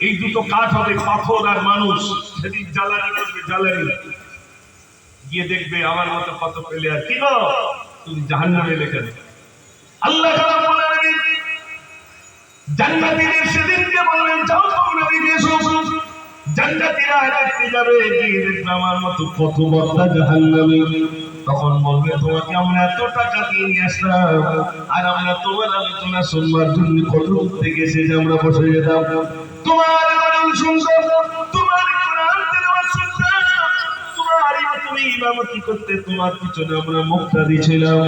এই দুটো কাঠ হবে, পাথর আর মানুষ। সেদিন জ্বালানি করবে, জ্বালানি গিয়ে দেখবে আমার মতো কত পেলে আর কি গো তুমি জাহান্নামে লেখে আল্লাহ জান্নাতীদের সেদিনকে বলবেন যাও তোমরা দিকে এসো। জান্নাতীরা দেখতে যাবে, গিয়ে দেখবে আমার মতো কত বড় জাহান্নামী। তখন বলবে তোমাকে আমরা এত টাকা দিয়ে নিয়ে আসলাম, আর আমরা তোমার আলোচনা শুনবার জন্য কত দূর থেকে এসে আমরা বসে যেতাম, তোমার আলোচনা শুনতাম, তোমার কোরআন তেলাওয়াত শুনতাম, তুমি ইমামতি করতে, তোমার পিছনে আমরা মুক্তাদি ছিলাম।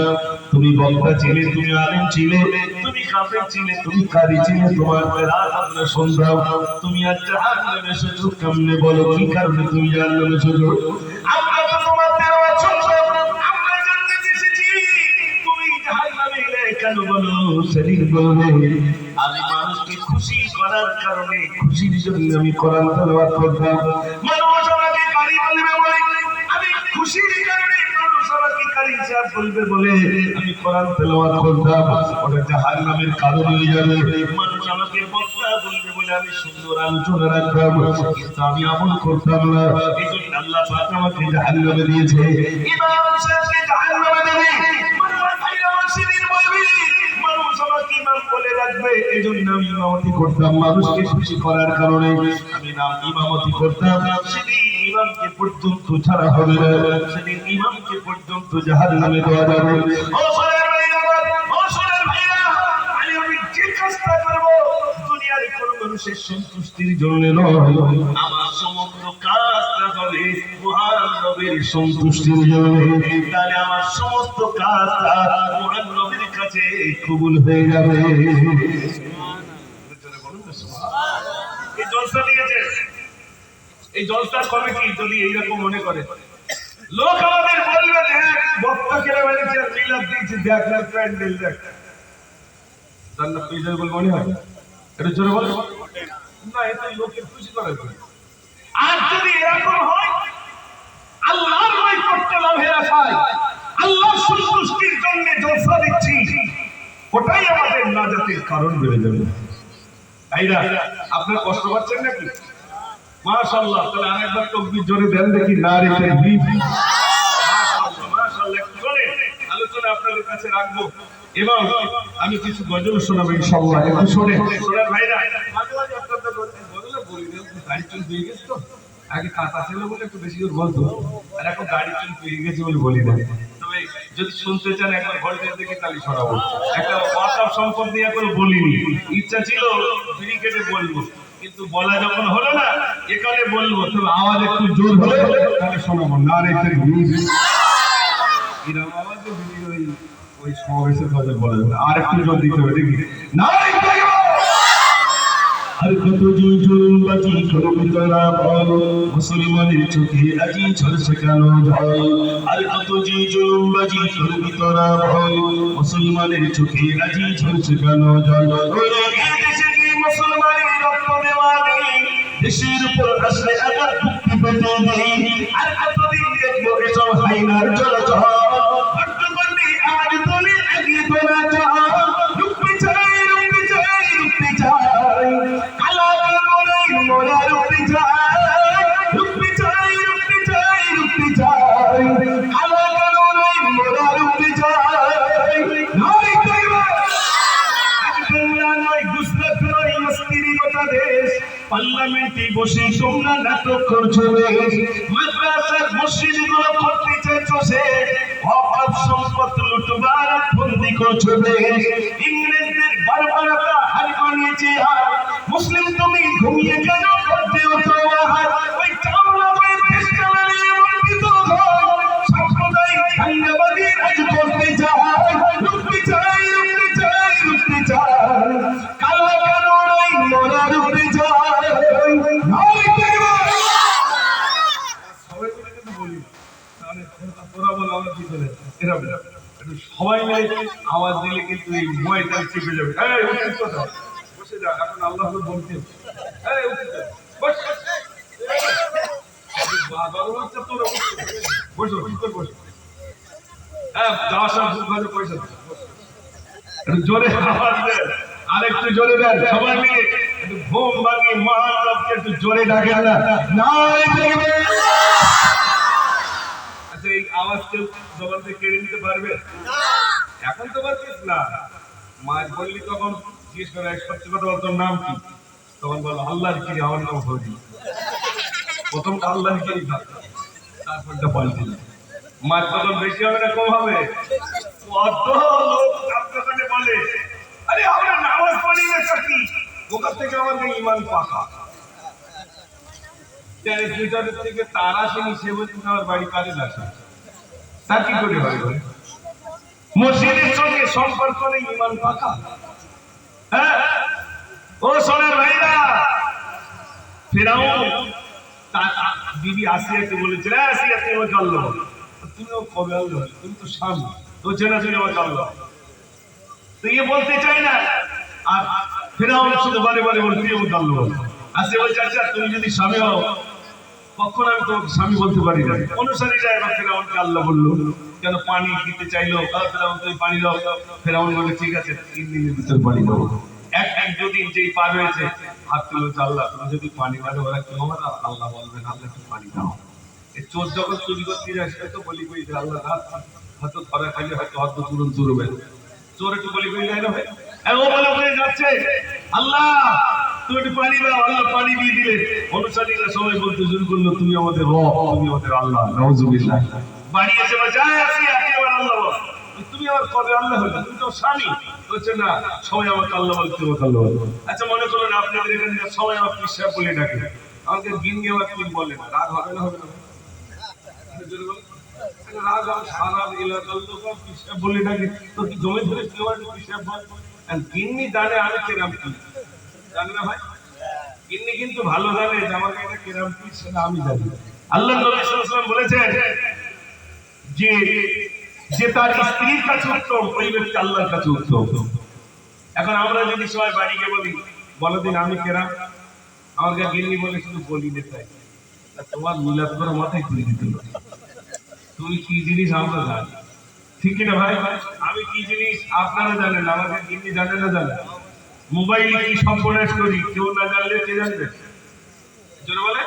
তুমি বক্তা ছিলে, তুমি আলেম ছিলে, তুমি কাফের ছিলে, তুমি কারি ছিলে, তোমার রাত আমরা শুনতাম। তুমি আজ জাহান্নামে এসেছো কেমনে বলো, কি কারণে তুমি জাহান্নামে এসেছো? আমরা তো তোমার তেলাওয়াত শুনতাম, আমরা জান্নাতে এসেছি, তুমি জাহান্নামে এলে কেন বলো? সেদিন বলবে আমি মানুষকে খুশি করার কারণে, খুশির জন্য আমি কোরআন তেলাওয়াত করতাম। মানুষ আমাকে কারি বলবে বলে, আমি খুশির কারণে মানুষ আমাকে কারি সাহেব বলবে বলে আমি কোরআন তেলাওয়াত করতাম। ওটা জাহান্নামের কারণ হয়ে যাবে। মানুষ আমাকে বক্তা বলবে বলে আমি সুন্দর আলোচনা রাখতাম, কিন্তু আমি আমল করতাম না, এই জন্য আল্লাহ পাক আমাকে জাহান্নামে দিয়েছে। ইমাম সাহেবকে জাহান্নামে দেবে, মানুষ আমাকে ইমাম বলে রাখবে, এই জন্য আমি ইমামতি করতাম। মানুষকে খুশি করার কারণে আমি নাম ইমামতি করতাম। সেদিন ইমামকে পর্যন্ত ছাড়া হবে না, সেদিন ইমামকে পর্যন্ত জাহান্নামে দেওয়া যাবে। ও সোনার ভাইরা, ও সোনার ভাইরা, আমি যে কাজটা করব দুনিয়ার কোন মানুষের সন্তুষ্টির জন্য নয়, আমার সমস্ত কাজটা হবে মহান নবীর সন্তুষ্টির জন্য। তাহলে আমার সমস্ত কাজটা মহান নবীর কাছে কবুল হয়ে যাবে। এই জলসা দিয়েছে, এই জলসার কমিটি যদি এইরকম মনে করে, লোক আমাদের বলবে দেখ বক্তা কেন বলেছে, মিলাদ দিয়েছে, দেখ না প্যান্ডেল দেখ, জান্নাত পেয়ে যাবে বলে মনে হয়? এটা জোরে বল না, এটা লোকের খুশি করার জন্য। আর যদি এরকম হয় আল্লাহর নৈকট্য লাভের আশায়, আল্লাহর সন্তুষ্টির জন্য জলসা দিচ্ছি, ওটাই আমাদের নাজাতের কারণ বেড়ে যাবে। তাইরা আপনারা কষ্ট পাচ্ছেন নাকি? মাশাআল্লাহ, তাহলে আরেকবার তাকবীর জোরে দেন দেখি, নারে তাকবীর। মাশাআল্লাহ, মাশাআল্লাহ, একটু জোরে আলোচনা আপনাদের কাছে রাখবো এবং আমি কিছু গজল শোনাবো ইনশাআল্লাহ। একটু শুনে শোনার ভাইরা, মাঝে মাঝে আপনাদের গজল বলি দেন, গাড়ি চুল পেয়ে গেছে তো, আগে কাঁচা ছিল বলে একটু বেশি করে বলতো, আর এখন গাড়ি চুল পেয়ে গেছে বলে বলি না। তবে যদি শুনতে চান একবার ভোল্টেজ দেখে তাহলে শোনাবো। একটা ওয়াটসঅ্যাপ সম্পদ দিয়ে করে বলিনি, ইচ্ছা ছিল ক্রিকেটে বলবো, কিন্তু বলা যখন হলো না এখানে বলবো, তবে আওয়াজ একটু জোর হলে তাহলে শোনাবো। নারে তাকবীর, এরকম আওয়াজে ওই ওই সমাবেশের কথা বলা যাবে, আর একটু জোর দিতে হবে দেখি। নারে তাকবীর। আর কত জুলুমবাজি করবি তোরা বল, মুসলমানের চোখে আজি ঝলসে কেন ঝল? আর কত জুলুমবাজি করবি তোরা বল, মুসলমানের চোখে আজি ঝলসে কেন জল? মুসলমানের রক্ত দেওয়া নেই, দেশের উপর আসলে আঘাত মুক্তি পেতে নেই। আর কতদিন দেখবো এসব হাইনার জলচর, ভট্টগন্ডি আজ দলে আগিয়ে তোরা চল। রুখতে চাই, রুখতে চাই, রুখতে চাই, কালা কালোরাই মোরা রুখতে চাই। রুখতে চাই, রুখতে চাই, রুখতে চাই, কালা কালোরাই মোরা রুখতে চাই। নয় তোমরা নয়, গুজরাট নয়, মস্তির গোটা দেশ, পার্লামেন্টে বসে তোমরা নাটক করছো বেশ। মাদ্রাসার মসজিদ গুলো করতে চাইছো শেষ, ওয়াকফ সম্পদ লুটবার বন্দি করছো বেশ। ইংরেজদের বারবারতা হার মানিয়েছে আর, মুসলিম তুমি ঘুমিয়ে কেন করতে হতো আহার? ওই চামড়া বয়ে দেশ চালালে বঞ্চিত হয়, সাম্প্রদায়িক দাঙ্গাবাদী রাজ করতে চায়। রুখতে চাই, রুখতে চাই, রুখতে চাই, কালা কালোরাই মোরা রুখতে চাই। সবাই মিলে আওয়াজ দিলে কিন্তু এই ভয়টা চেপে যাবে। বসে যা, এখন আল্লাহ বলতে জোরে আওয়াজ দেন, আরেকটু জোরে দেন সবাই মিলে। একটু ঘুম ভাঙিয়ে মহান রবকে একটু জোরে ডাকেন না, নারে তাকবীর। আচ্ছা, এই আওয়াজ কেউ জবান থেকে কেড়ে নিতে পারবে? এখন তো পারছিস না। মাছ বললি তখন জিজ্ঞেস করে সত্যি কথা বল, তোর নাম কি? তখন বলো আল্লাহর কি, আমার নাম হরি। প্রথমটা আল্লাহর কি, তারপরটা পাল্টি। মাছ তখন বেশি হবে না কম হবে? কত লোক আপনাকে বলে আরে আমরা নামাজ পড়ি না চাকরি, ওখান থেকে আমাদের ইমান পাকা। 40 মিটারের থেকে তার আসেনি, সে বলছে আমার বাড়ি কাজে আসে, তার কি করে হয়? মসজিদের সঙ্গে সম্পর্ক নেই, ইমান পাকা। হ্যাঁ, ও সোনার ভাইরা, ফেরাউন বিবি আসিয়াকে বলেছিল, আসিয়া তুমি আমাকে আল্লাহ বলো। তুমিও কবে আল্লাহ হলে? তুমি তো স্বামী, তো চেনা চেনা আমাকে আল্লাহ। তো ইয়ে বলতে চাই না, আর ফেরাউন শুধু বারে বারে বলে তুই আমাকে আল্লাহ বলো। আসিয়া বলছে আচ্ছা তুমি যদি স্বামী হও, কখন আমি তোমাকে স্বামী বলতে পারি না। অনুসারীরা এবার ফেরাউনকে আল্লাহ বললো, কেন পানি দিতে চাইলো, ফেরাউন তুমি পানি দাও। ফেরাউন বলে ঠিক আছে 3 দিনের ভিতর পানি দেবো। এক দুদিন যেই পার হয়েছে, হাত তুলো আল্লাহ তুমি যদি পানি না দেবো, ওরা কি হবে না? আল্লাহ বলবেন আল্লাহ একটু পানি দাও। এই চোর যখন চুরি করতে যায় সে তো বলি কই আল্লাহ হয়তো ধরা খাইলে হয়তো হয়তো তুরন্ত চুরবে, চোর একটু বলি কই যায় না ভাই, ও বলে বলে যাচ্ছে আল্লাহ তুমি একটু পানি দাও। আল্লাহ পানি দিয়ে দিলে অনুসারীরা সবাই বলতে শুরু করলো তুমি আমাদের রব, তুমি আমাদের আল্লাহ। নাউজুবিল্লাহ। বাড়ি এসে যায় আসি আপনি আমার আল্লাহ বল, তুমি আমার কবে আল্লাহ হলে? তুমি তো স্বামী। বলছে না, সবাই আমাকে আল্লাহ বলতে, তোমাকে আল্লাহ বল। আচ্ছা মনে করুন আপনাদের এখানে সবাই আমার পিসাব বলে ডাকে, আমাকে গিন্নি আমার কি বলেন, রাগ হবে না? হবে না? রাগ হবে, সারা এলাকার লোক পিসাব বলে ডাকে, তো কি জমে ধরে কেউ একটা পিসাব বল? গিন্নি জানে আমি কেরাম কি, জানে না ভাই? গিন্নি কিন্তু ভালো জানে যে আমাকে এটা কেরাম কি, সেটা আমি জানি। আল্লাহ নবী সাল্লাল্লাহু আলাইহি ওয়াসাল্লাম বলেছেন যে যে তার স্ত্রীর কাছে উত্তম, ওই ব্যক্তি আল্লাহর কাছে উত্তম। এখন আমরা যদি সবাই বাড়িকে বলি বলো দিন আমি কেরাম, আমাকে গিন্নি বলে শুধু বলি না, তাই তোমার মিলাদ করে মাথায় তুলে দিত, তুমি কি জিনিস আমরা জানি, ঠিক কিনা ভাই? আমি কি জিনিস আপনারা জানেন, আমাকে গিন্নি জানে না জানে? মোবাইলে কি সর্বনাশ করি কেউ না জানলে কে জানবে? জোরে বলে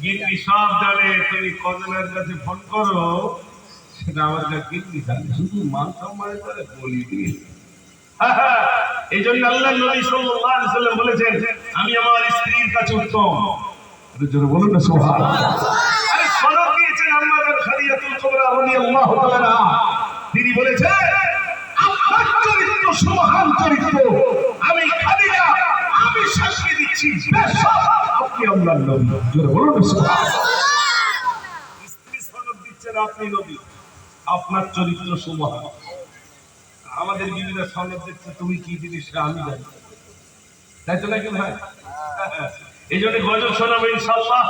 গিন্নি সব জানে। তুমি কজনের কাছে ফোন করো সেটা আমার কাছে গিন্নি জানে, শুধু মান সম্মানের করে বলি দিয়ে। এই জন্য আল্লাহ নবী সাল্লাল্লাহু আলাইহি ওয়াসাল্লাম বলেছেন আমি আমার স্ত্রীর কাছে উত্তম। জোরে বলুন না সুবহানাল্লাহ। আরে সনদ দিয়েছেন আম্মা খাদিজাতুল কুবরা রাদিয়াল্লাহু তাআলা, তিনি বলেছেন আপনার চরিত্র সুমহান চরিত্র, আমি খাদিজা আমি সাক্ষী দিচ্ছি বেশক আপনি আল্লাহর নবী। জোরে বলুন না সুবহানাল্লাহ। স্ত্রী সনদ দিচ্ছেন আপনি নবী, আপনার চরিত্র সুমহান। আমাদের বিবিরা সনদ দিচ্ছে তুমি কি জিনিস আমি জানি, তাই তো নাকি ভাই? এই জন্য গজল শোনাবো ইনশাআল্লাহ।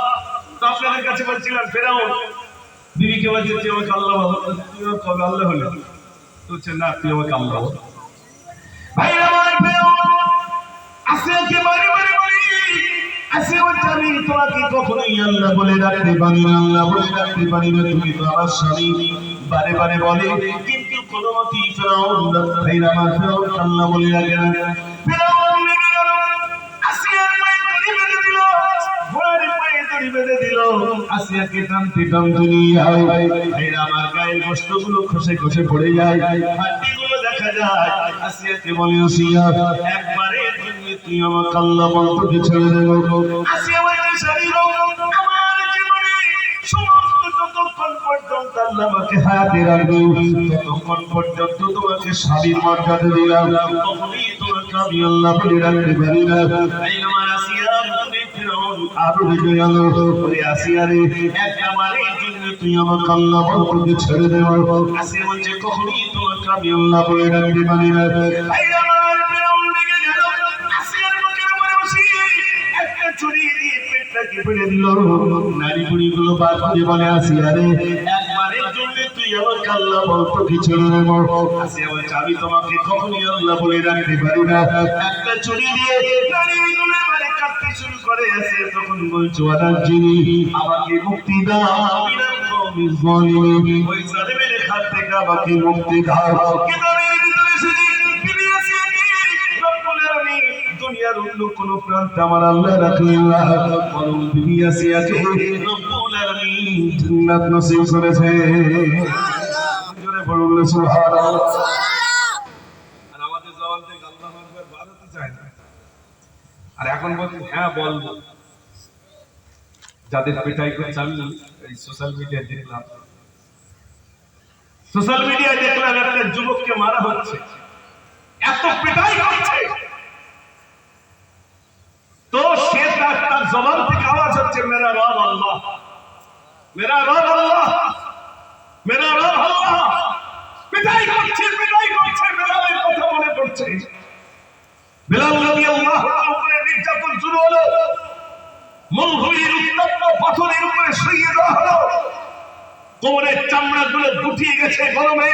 তো আপনাদের কাছে বলছিলাম ফেরাউন বিবিকে বলছে তুই আমাকে আল্লাহ বল, তুই কবে আল্লাহ হলে? বলছে না তুই আমাকে আল্লাহ বল। ভাই আমার ফেরাউন আসিয়াকে বারে বারে বলি, আসিয়া বলছে আমি তোমাকে কখনোই আল্লাহ বলে ডাকতে পারি না, আল্লাহ বলে ডাকতে পারি না, তুমি তো আমার স্বামী। বারে বারে বলে কিন্তু কোনো মতেই ফেরাউন ভাই আমার ফেরাউন আল্লাহ বলে ডাকে না। ফেরাউন রেগে গেল, আসিয়ার পায়ে দড়ি বেঁধে দিল, ঘোড়ার পায়ে দড়ি বেঁধে দিল, আসিয়াকে টানতে টানতে নিয়ে যায়। ভাই আমার গায়ের গোশতগুলো খসে খসে পড়ে যায়, হাড্ডিগুলো দেখা যায়। আসিয়াকে বলে আসিয়া একবারের জন্য তুই আমাকে আল্লাহ বলতে ছেড়ে দেব। আসিয়া বলছে শরীর আমার জীবনে সমস্ত যতক্ষণ পর্যন্ত আল্লাহ আমাকে হায়াতে রাখবে ততক্ষণ পর্যন্ত তোমাকে স্বামীর মর্যাদা দিলাম, তখনই তোমাকে আমি আল্লাহ বলে রাখতে পারি না। এই আমার আসিয়া ফেরাউন আরো রেগে গেল, ওরে আসিয়া রে একবারের জন্য তুই আমাকে আল্লাহ বলতে ছেড়ে দেব। আসিয়া বলছে কখনই তোমাকে আমি আল্লাহ বলে রাখতে পারি না। এই আমার ফেরাউন রেগে গেল, আসিয়ার মুখের উপরে বসিয়ে একটা ছুরি দিয়ে পেটটাকে ফেলে দিল। নারী বুড়িগুলো বার করে বলে আসিয়া রে একবারের জন্য তুই আমাকে আল্লাহ বলতে ছেড়ে দেব। আসিয়া বলছে আমি তোমাকে কখনই আল্লাহ বলে রাখতে পারি না। একটা ছুরি দিয়ে নারীগুলো মানে কাটতে শুরু করে। আসিয়া তখন বলছো যিনি আমাকে মুক্তি দাও, ওই জালিমের হাত থেকে আমাকে মুক্তি দাও। দুনিয়ার অন্য কোন প্রান্তে আমার আল্লাহ রাখলেন না, বরং দুনিয়া সিয়াতে রব্বুল আলামিন জান্নাত নসিব করেছে। জোরে বলুন সুবহানাল্লাহ। আর আমাদের জবান থেকে আল্লাহু আকবার বাড়াতে চায় না। আর এখন বলছেন হ্যাঁ বলবো। যাদের পেটাই করছে, আমি এই সোশ্যাল মিডিয়ায় দেখলাম একটা যুবককে মারা হচ্ছে, এত পেটাই করছে, তো সে তার জবান থেকে আওয়াজ হচ্ছে মেরা রব আল্লাহ, মেরা রব আল্লাহ, মেরা রব আল্লাহ। পেটাই করছে, বেলালের কথা মনে পড়ছে। বেলাল রাদিয়াল্লাহু আনহু উপরে নির্যাতন শুরু হলো, মরুভূমির উত্তপ্ত পাথরের উপরে শুইয়ে দেওয়া হলো, কোমরের চামড়াগুলো গুটিয়ে গেছে গরমে।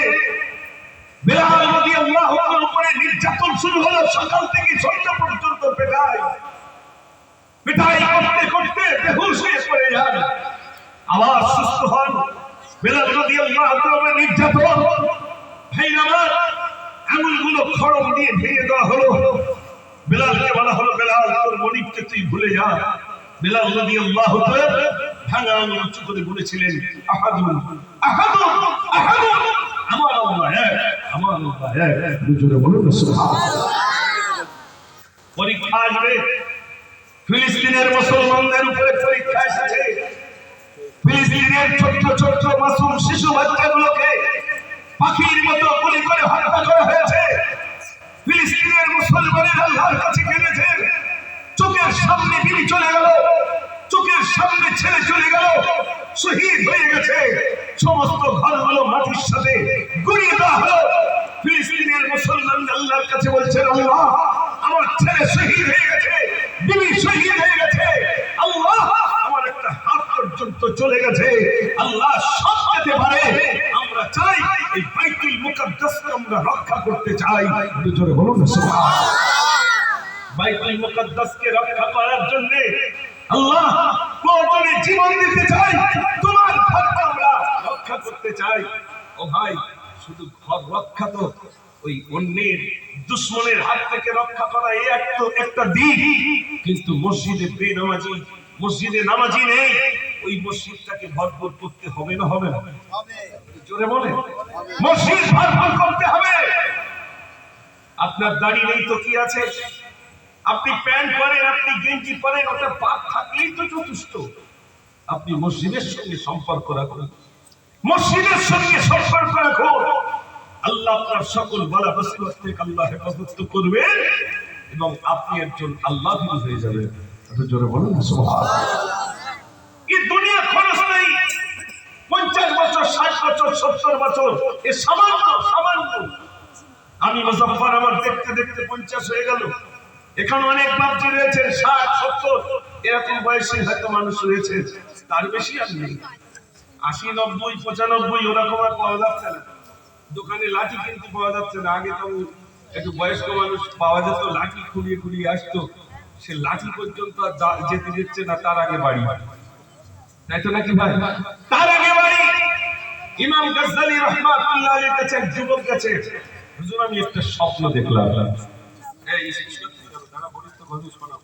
বেলাল রাদিয়াল্লাহু আনহুর উপরে নির্যাতন শুরু হলো, সকাল থেকে সন্ধ্যা পর্যন্ত পেটাই করতে করতে বেহুশ হয়ে পড়ে যান, আবার সুস্থ হন। বেলাল রাদিয়াল্লাহু আনহু নির্যাতন, ভাইরা আঙুলগুলো খড়ম দিয়ে ভেঙে দেওয়া হলো। বেলালকে বলা হলো, বেলাল তোর মনিবকে তুই ভুলে যা। বেলাল রাদিয়াল্লাহু তাআলা ভাঙা আঙুল উঁচু করে বলেছিলেন, আহাদুন আহাদুন আহাদুন, আমার আল্লাহ এক, আমার আল্লাহ এক। জোরে বলুন সুবহানাল্লাহ। পরীক্ষা আসবে, ফিলিস্তিনের মুসলমানদের উপরে পরীক্ষা এসেছে। ফিলিস্তিনের ছোট্ট ছোট্ট মাসুম শিশু বাচ্চাগুলোকে পাখির মতো গুলি করে হত্যা করা হয়েছে। ফিলিস্তিনের মুসলমানের আল্লাহর কাছে গেলেছেন, চোখের সামনে বিবি চলে গেল, চোখের সামনে ছেলে চলে গেল, শহীদ হয়ে গেছে। সমস্ত ঘরগুলো মাটির সাথে গুঁড়িয়ে দেওয়া হলো। ফিলিস্তিনের মুসলমান আল্লাহর কাছে বলছেন, আল্লাহ আমার ছেলে শহীদ হয়ে গেছে, বিবি শহীদ হয়ে গেছে, আল্লাহ আমার একটা হাত পর্যন্ত চলে গেছে, আল্লাহ সব যেতে পারে, আমরা চাই এই বাইতুল মুকাদ্দাসকে আমরা রক্ষা করতে চাই। জোরে বলুন সুবহানাল্লাহ। বাইতুল মুকাদ্দাসকে রক্ষা করার জন্য আল্লাহ প্রয়োজনে জীবন দিতে চাই, তোমার ঘরকে আমরা রক্ষা করতে চাই। ও ভাই, শুধু ঘর রক্ষা তো ওই অন্যের দুশমনের হাত থেকে রক্ষা করা এই একটা দিক, কিন্তু মসজিদে বেনামাজি, মসজিদে নামাজি নেই, ওই মসজিদটাকে ভরপুর করতে হবে না হবে না? জোরে বলে, মসজিদ ভরপুর করতে হবে। আপনার দাড়ি নেই তো কি আছে, আপনি প্যান্ট পরেন, আপনি গেঞ্জি পরেন, ওটা পাক থাকলেই তো যথেষ্ট। আপনি মসজিদের সঙ্গে সম্পর্ক রাখুন, মসজিদের সঙ্গে সম্পর্ক রাখুন। আল্লাহ আপনার সকল বালা মুসিবত থেকে আল্লাহ হেফাজত করবেন এবং আপনি একজন আল্লাহ হয়ে যাবেন। জোরে বলুন সুবহানাল্লাহ। এই দুনিয়া খরচ নেই, 50 বছর 60 বছর 70 বছর, এ সামান্য সামান্য। আমি মুজাফফর, আমার দেখতে দেখতে 50 হয়ে গেল। এখানে অনেক বাপজি রয়েছে 60 70 এরকম বয়সী হয়তো মানুষ রয়েছে, তার বেশি আর নেই। 80 90 95 ওরকম আর পাওয়া যাচ্ছে না। দোকানে লাঠি কিনতে পাওয়া যাচ্ছে না। আগে তো একটু বয়স্ক মানুষ পাওয়া যেত, লাঠি খুলিয়ে খুলিয়ে আসতো, সে লাঠি পর্যন্ত যেতে দিচ্ছে না, তার আগে বাড়ি। তাই তো নাকি ভাই? তার আগে বাড়ি। ইমাম গাজ্জালী রাহমাতুল্লাহ আলাইহির কাছে এক যুবক গেছে, হুজুর আমি একটা স্বপ্ন দেখলাম। এই যারা বলিত মানুষ শোনা